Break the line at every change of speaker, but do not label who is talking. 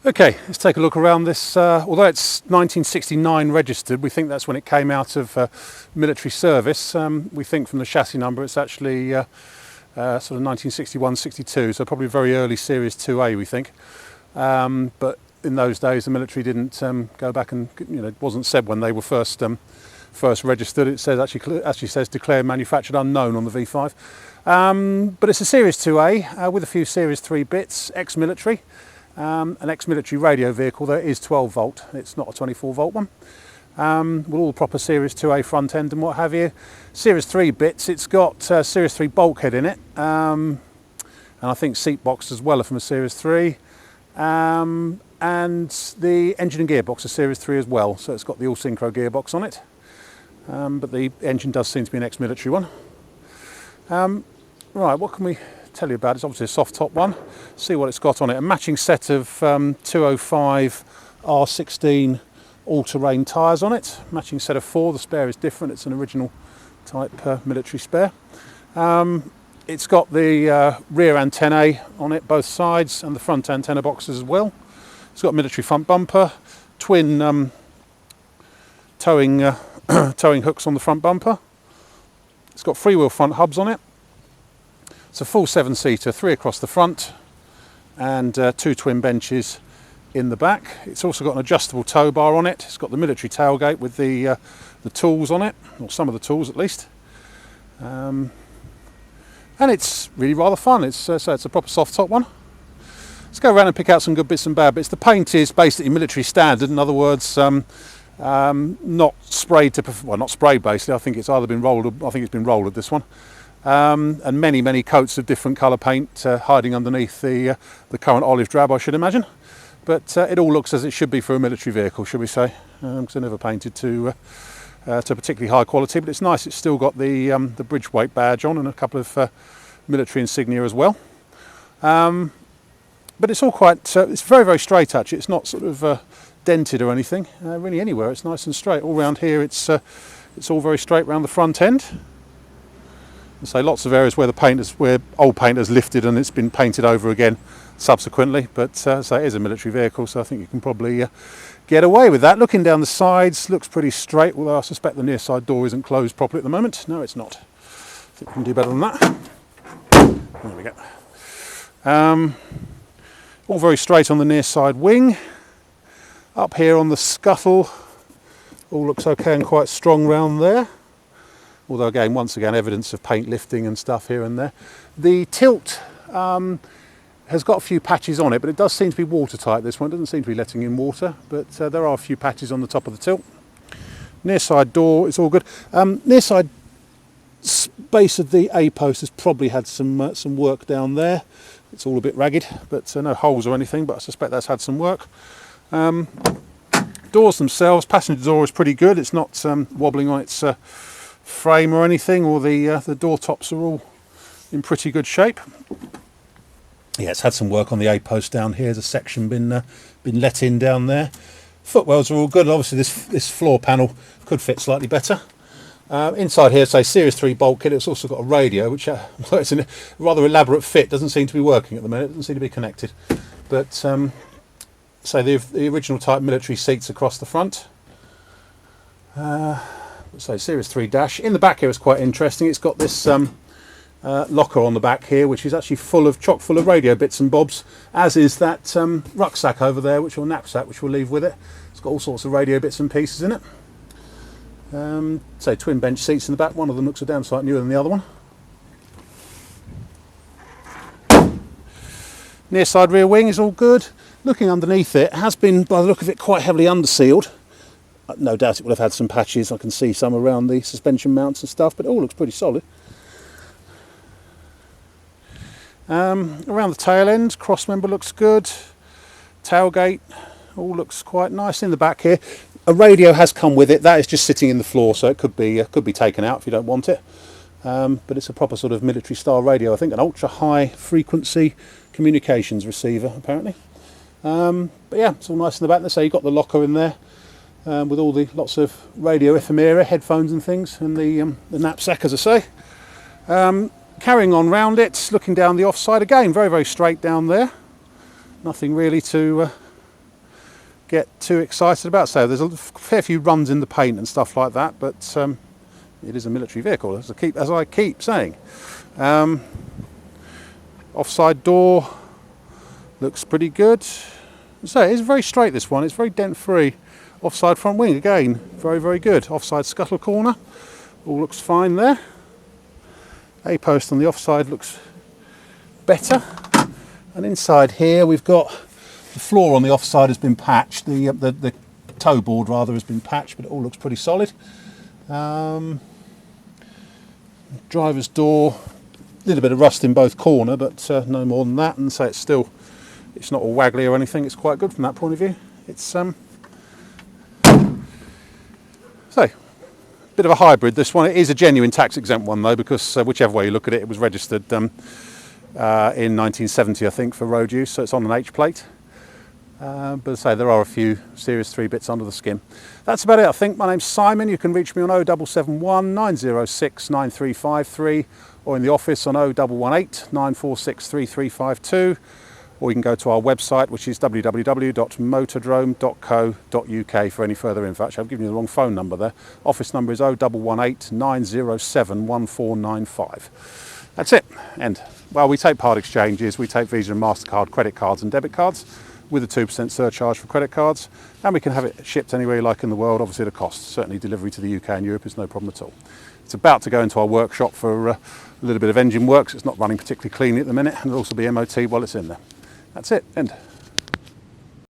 Okay, let's take a look around this. Although it's 1969 registered, we think that's when it came out of military service. We think from the chassis number it's actually sort of 1961-62, so probably very early Series 2A, we think. But in those days, the military didn't go back and, it wasn't said when they were first registered. It says actually says declared manufactured unknown on the V5. But it's a Series 2A with a few Series 3 bits, ex-military. An ex-military radio vehicle that is 12 volt, it's not a 24 volt one, with all the proper Series 2A front end and what have you. Series 3 bits, it's got Series 3 bulkhead in it, and I think seat box as well are from a Series 3, and the engine and gearbox are Series 3 as well, so it's got the all synchro gearbox on it, but the engine does seem to be an ex-military one. Right, what can we tell you about? It's obviously a soft top one. See what it's got on it. A matching set of 205 R16 all-terrain tyres on it. Matching set of 4. The spare is different. It's an original type military spare. It's got the rear antennae on it, both sides, and the front antenna boxes as well. It's got a military front bumper, twin towing hooks on the front bumper. It's got freewheel front hubs on it. It's a full 7-seater, 3 across the front and 2 twin benches in the back. It's also got an adjustable tow bar on it. It's got the military tailgate with the tools on it, or some of the tools at least. And it's really rather fun. So it's a proper soft top one. Let's go around and pick out some good bits and bad bits. The paint is basically military standard. In other words, not sprayed not sprayed basically. I think it's either been rolled. I think it's been rolled, this one. And many coats of different colour paint hiding underneath the current olive drab, I should imagine. But it all looks as it should be for a military vehicle, should we say? Because they're never painted to particularly high quality, but it's nice. It's still got the bridge weight badge on and a couple of military insignia as well. But it's all quite. It's very straight actually. It's not sort of dented or anything. Really anywhere, it's nice and straight. All round here, it's all very straight round the front end. So lots of areas where where old paint has lifted and it's been painted over again subsequently, but so it is a military vehicle, so I think you can probably get away with that. Looking down the sides, looks pretty straight, although I suspect the near side door isn't closed properly at the moment. No, it's not. I think we can do better than that. There we go. All very straight on the near side wing. Up here on the scuttle, all looks okay and quite strong round there. Although again, once again, evidence of paint lifting and stuff here and there. The tilt has got a few patches on it, but it does seem to be watertight, this one. It doesn't seem to be letting in water, but there are a few patches on the top of the tilt. Near side door, it's all good. Near side base of the A-post has probably had some work down there. It's all a bit ragged, but no holes or anything, but I suspect that's had some work. Doors themselves, passenger door is pretty good. It's not wobbling on its frame or anything, or the door tops are all in pretty good shape. Yeah, it's had some work on the A-post down here. There's a section been let in down there. Footwells are all good. Obviously this floor panel could fit slightly better. Inside here, say Series 3 bulkhead. It's also got a radio, which it's a rather elaborate fit. Doesn't seem to be working at the minute. It doesn't seem to be connected. But say the original type military seats across the front. So Series 3 dash. In the back here is quite interesting. It's got this locker on the back here, which is actually chock full of radio bits and bobs, as is that rucksack over there, or knapsack, which we'll leave with it. It's got all sorts of radio bits and pieces in it. So twin bench seats in the back. One of them looks a damn sight newer than the other one. Near side rear wing is all good. Looking underneath it, has been, by the look of it, quite heavily undersealed. No doubt it will have had some patches. I can see some around the suspension mounts and stuff, but it all looks pretty solid. Around the tail end, cross member looks good. Tailgate all looks quite nice. In the back here, a radio has come with it. That is just sitting in the floor, so it could be taken out if you don't want it. But it's a proper sort of military style radio. I think an ultra high frequency communications receiver apparently. But yeah, it's all nice in the back there. So you've got the locker in there. With all the lots of radio ephemera, headphones and things, and the knapsack, as I say. Carrying on round it, looking down the offside again, very straight down there. Nothing really to get too excited about. So there's a fair few runs in the paint and stuff like that, but it is a military vehicle, as I keep saying. Offside door looks pretty good. So it is very straight, this one. It's very dent free. Offside front wing, again, very, very good. Offside scuttle corner, all looks fine there. A-post on the offside looks better. And inside here we've got the floor on the offside has been patched. The toe board rather has been patched, but it all looks pretty solid. Driver's door, a little bit of rust in both corner, but no more than that. And so it's not all waggly or anything. It's quite good from that point of view. It's so bit of a hybrid, this one. It is a genuine tax exempt one though, because whichever way you look at it, it was registered in 1970, I think, for road use, so it's on an H plate. But as I say, there are a few Series 3 bits under the skin. That's about it, I think. My name's Simon. You can reach me on 0771 906 9353, or in the office on 0118 946 3352, or you can go to our website, which is www.motodrome.co.uk for any further info. Actually, I've given you the wrong phone number there. Office number is 0118 907 1495. That's it. And, well, we take part exchanges, we take Visa and MasterCard credit cards and debit cards with a 2% surcharge for credit cards, and we can have it shipped anywhere you like in the world, obviously at a cost. Certainly delivery to the UK and Europe is no problem at all. It's about to go into our workshop for a little bit of engine work, so it's not running particularly cleanly at the minute, and there'll also be MOT while it's in there. That's it. End.